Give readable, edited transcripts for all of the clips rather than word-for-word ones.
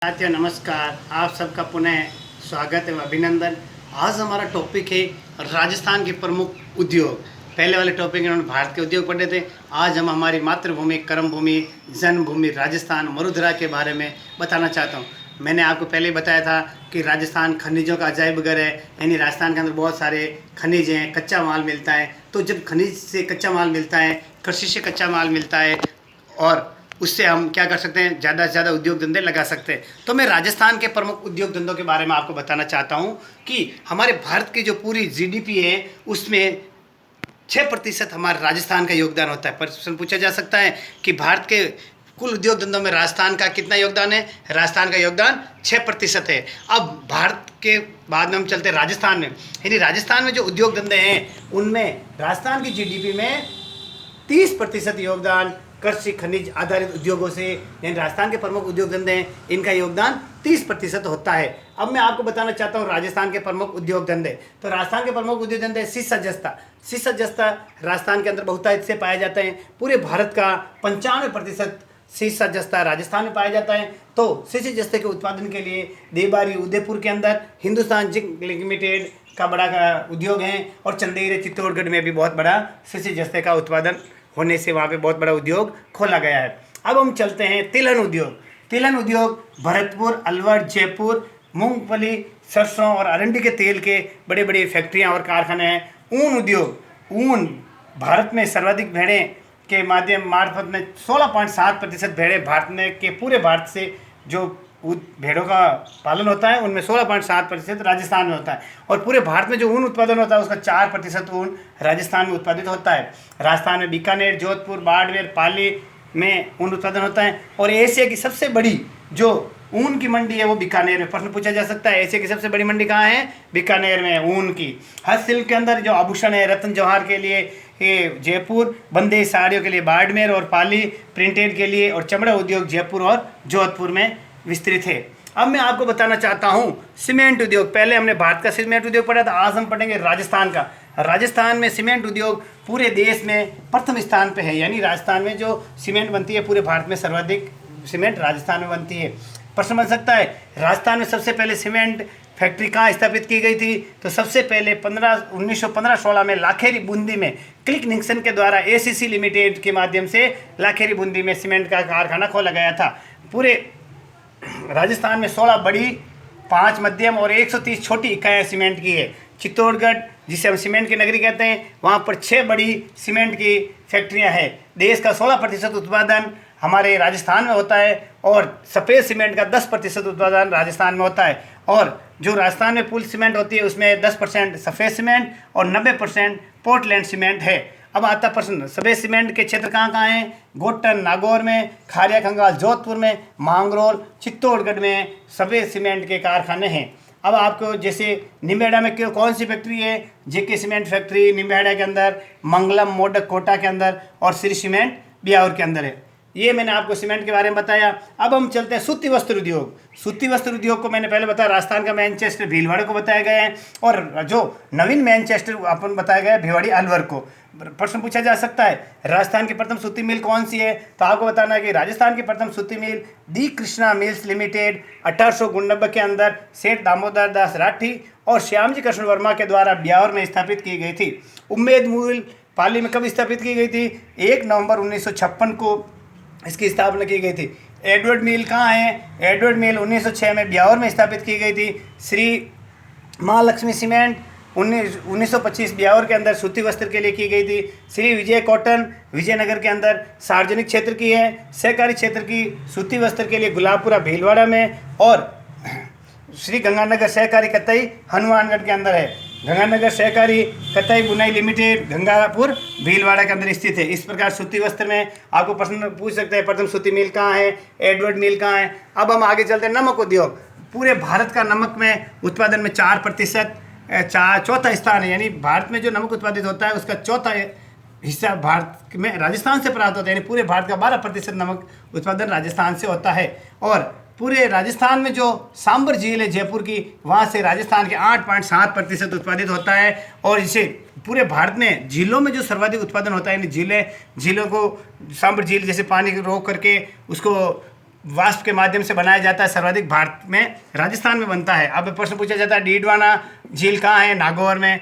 साथियों नमस्कार, आप सबका पुनः स्वागत एवं अभिनंदन। आज हमारा टॉपिक है राजस्थान के प्रमुख उद्योग। पहले वाले टॉपिक में भारत के उद्योग पढ़े थे। आज हम हमारी मातृभूमि, कर्मभूमि, जन्मभूमि राजस्थान मरुधरा के बारे में बताना चाहता हूँ। मैंने आपको पहले ही बताया था कि राजस्थान खनिजों का अजायब घर है, यानी राजस्थान के अंदर बहुत सारे खनिज हैं, कच्चा माल मिलता है। तो जब खनिज से कच्चा माल मिलता है, कृषि से कच्चा माल मिलता है और उससे हम क्या कर सकते हैं, ज़्यादा से ज़्यादा उद्योग धंधे लगा सकते हैं। तो मैं राजस्थान के प्रमुख उद्योग धंधों के बारे में आपको बताना चाहता हूँ कि हमारे भारत की जो पूरी जीडीपी है उसमें 6% हमारे राजस्थान का योगदान होता है। प्रश्न पूछा जा सकता है कि भारत के कुल उद्योग धंधों में राजस्थान का कितना योगदान है। राजस्थान का योगदान 6% है। अब भारत के बाद में हम चलते हैं राजस्थान में, यानी राजस्थान में जो उद्योग धंधे हैं उनमें राजस्थान की जीडीपी में 30% योगदान कृषि खनिज आधारित उद्योगों से, यानी राजस्थान के प्रमुख उद्योग धंधे हैं, इनका योगदान 30% होता है। अब मैं आपको बताना चाहता हूँ राजस्थान के प्रमुख उद्योग धंधे। तो राजस्थान के प्रमुख उद्योग धंधे शीशा जस्ता। शीशा जस्ता राजस्थान के अंदर बहुतायत से पाया जाता है। पूरे भारत का 95% शीशा जस्ता राजस्थान में पाया जाता है। तो शीशे जस्ते के उत्पादन के लिए देवबारी उदयपुर के अंदर हिंदुस्तान जिंक लिमिटेड का बड़ा उद्योग है, और चंदेरी चित्तौड़गढ़ में भी बहुत बड़ा शीशे जस्ते का उत्पादन होने से वहाँ पे बहुत बड़ा उद्योग खोला गया है। अब हम चलते हैं तिलहन उद्योग। तिलहन उद्योग भरतपुर, अलवर, जयपुर मूंगफली, सरसों और अरंडी के तेल के बड़े बड़े फैक्ट्रियाँ और कारखाने हैं। ऊन उद्योग, ऊन भारत में सर्वाधिक भेड़ें के मार्फत में 16.7% भेड़ें भारत में के पूरे भारत से जो भेड़ों का पालन होता है उनमें 16.7% राजस्थान में होता है। और पूरे भारत में जो ऊन उत्पादन होता है उसका 4% ऊन राजस्थान में उत्पादित होता है। राजस्थान में बीकानेर, जोधपुर, बाड़मेर, पाली में ऊन उत्पादन होता है। और एशिया की सबसे बड़ी जो ऊन की मंडी है वो बीकानेर में। प्रश्न पूछा जा सकता है एशिया की सबसे बड़ी मंडी कहाँ है? बीकानेर में ऊन की। हस्तशिल्प के अंदर जो आभूषण है, रत्न जवाहर के लिए जयपुर, बंदेज साड़ियों के लिए बाड़मेर और पाली, प्रिंटेड के लिए और चमड़ा उद्योग जयपुर और जोधपुर में विस्तृत है। अब मैं आपको बताना चाहता हूँ सीमेंट उद्योग। पहले हमने भारत का सीमेंट उद्योग पढ़ा था, आज हम पढ़ेंगे राजस्थान का। राजस्थान में सीमेंट उद्योग पूरे देश में प्रथम स्थान पे है, यानी राजस्थान में जो सीमेंट बनती है पूरे भारत में सर्वाधिक सीमेंट राजस्थान में बनती है। प्रश्न बन सकता है राजस्थान में सबसे पहले सीमेंट फैक्ट्री कहाँ स्थापित की गई थी? तो सबसे पहले 1915-16 में लाखेरी बूंदी में क्लिक निक्सन के द्वारा एसीसी लिमिटेड के माध्यम से लाखेरी बूंदी में सीमेंट का कारखाना खोला गया था। पूरे राजस्थान में 16 बड़ी, 5 मध्यम और 130 छोटी इकाइयाँ सीमेंट की है। चित्तौड़गढ़, जिसे हम सीमेंट की नगरी कहते हैं, वहाँ पर 6 बड़ी सीमेंट की फैक्ट्रियाँ हैं। देश का 16% उत्पादन हमारे राजस्थान में होता है और सफ़ेद सीमेंट का 10% उत्पादन राजस्थान में होता है। और जो राजस्थान में पुल सीमेंट होती है उसमें 10% सफ़ेद सीमेंट और 90% पोर्टलैंड सीमेंट है। अब आता प्रश्न, सफ़ेद सीमेंट के क्षेत्र कहाँ कहाँ हैं? गोटन नागौर में, खारिया खंगाल जोधपुर में, मांगरोल चित्तौड़गढ़ में सफ़ेद सीमेंट के कारखाने हैं। अब आपको जैसे निम्बेड़ा में कौन सी फैक्ट्री है? जेके सीमेंट फैक्ट्री निम्बेड़ा के अंदर, मंगलम मोडक कोटा के अंदर और श्री सीमेंट बियावर के अंदर है। ये मैंने आपको सीमेंट के बारे में बताया। अब हम चलते हैं सूती वस्त्र उद्योग। सूती वस्त्र उद्योग को मैंने पहले बताया राजस्थान का मैनचेस्टर भीलवाड़ा को बताया गया है, और जो नवीन मैनचेस्टर अपन बताया गया है भिवाड़ी अलवर को। प्रश्न पूछा जा सकता है राजस्थान की प्रथम सूती मिल कौन सी है? तो आपको बताना है कि राजस्थान की प्रथम सूती मिल दी कृष्णा मिल्स लिमिटेड 1899 के अंदर सेठ दामोदर दास राठी और श्यामजी कृष्ण वर्मा के द्वारा ब्यावर में स्थापित की गई थी। उम्मेद मिल पाली में कब स्थापित की गई थी? 1 नवंबर 1956 को इसकी स्थापना की गई थी। एडवर्ड मिल कहाँ है? एडवर्ड मिल 1906 में ब्यावर में स्थापित की गई थी। श्री महालक्ष्मी सीमेंट 1925 ब्यावर के अंदर सूती वस्त्र के लिए की गई थी। श्री विजय कॉटन विजयनगर के अंदर सार्वजनिक क्षेत्र की है। सहकारी क्षेत्र की सूती वस्त्र के लिए गुलाबपुरा भीलवाड़ा में, और श्री गंगानगर सहकारी कतई हनुमानगढ़ के अंदर है। गंगानगर सहकारी कतई बुनाई लिमिटेड गंगापुर भीलवाड़ा के अंदर स्थित है। इस प्रकार सूती वस्त्र में आपको प्रश्न पूछ सकते हैं प्रथम सूती मिल कहाँ है, एडवर्ड मिल कहाँ है। अब हम आगे चलते हैं नमक उद्योग। पूरे भारत का नमक में उत्पादन में 4% चौथा स्थान है, यानी भारत में जो नमक उत्पादित होता है उसका चौथा हिस्सा भारत में राजस्थान से प्राप्त होता है, यानी पूरे भारत का 12% नमक उत्पादन राजस्थान से होता है। और पूरे राजस्थान में जो सांबर झील है जयपुर की, वहाँ से राजस्थान के 8.7% उत्पादित होता है। और इसे पूरे भारत में झीलों में जो सर्वाधिक उत्पादन होता है, यानी झीलों को सांबर झील जैसे पानी रोक करके उसको वाष्प के माध्यम से बनाया जाता है, सर्वाधिक भारत में राजस्थान में बनता है। अब प्रश्न पूछा जाता है डीडवाना झील कहाँ है? नागौर में।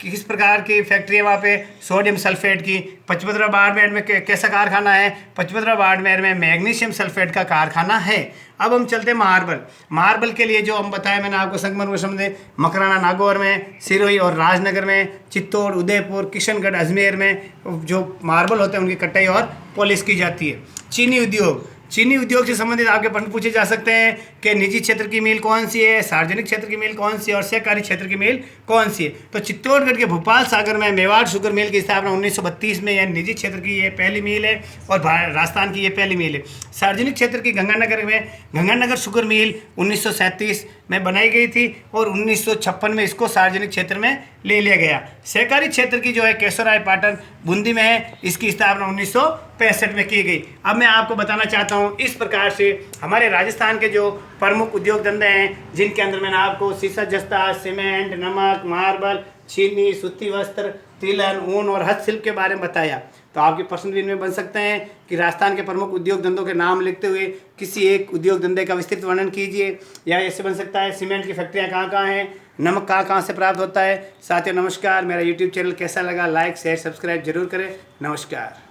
किस प्रकार की फैक्ट्री है वहाँ पे? सोडियम सल्फेट की। पचपदरा बाड़मेर में कैसा कारखाना है? पचपदरा बाड़मेर में मैग्नीशियम सल्फेट का कारखाना है। अब हम चलते हैं मार्बल। मार्बल के लिए जो हम बताया मैंने आपको, संगमरमर समझे, मकराना नागौर में, सिरोही और राजनगर में, चित्तौड़, उदयपुर, किशनगढ़, अजमेर में जो मार्बल होते हैं उनकी कटाई और पॉलिश की जाती है। चीनी उद्योग, चीनी उद्योग से संबंधित आपके प्रश्न पूछे जा सकते हैं कि निजी क्षेत्र की मिल कौन सी है, सार्वजनिक क्षेत्र की मिल कौन सी है और सहकारी क्षेत्र की मिल कौन सी है। तो चित्तौड़गढ़ के भोपाल सागर में मेवाड़ शुगर मिल की स्थापना 1932 में, यानी निजी क्षेत्र की ये पहली मिल है और राजस्थान की ये पहली मिल है। सार्वजनिक क्षेत्र की गंगानगर में गंगानगर शुगर मिल 1937 में बनाई गई थी और 1956 में इसको सार्वजनिक क्षेत्र में ले लिया गया। सहकारी क्षेत्र की जो है केशवराय पाटन बूंदी में है, इसकी स्थापना 1965 में की गई। अब मैं आपको बताना चाहता हूँ इस प्रकार से हमारे राजस्थान के जो प्रमुख उद्योग धंधे हैं, जिनके अंदर मैंने आपको शीशा जस्ता, सीमेंट, नमक, मार्बल, चीनी, सूती वस्त्र, तिलहन, ऊन और हस्तशिल्प के बारे में बताया। तो आपके प्रश्न भी इनमें बन सकते हैं कि राजस्थान के प्रमुख उद्योग धंधों के नाम लिखते हुए किसी एक उद्योग धंधे का विस्तृत वर्णन कीजिए। या ऐसे बन सकता है सीमेंट की फैक्ट्रियाँ कहाँ कहाँ हैं, नमक कहाँ कहाँ से प्राप्त होता है। साथियों नमस्कार, मेरा यूट्यूब चैनल कैसा लगा? लाइक शेयर सब्सक्राइब जरूर करें। नमस्कार।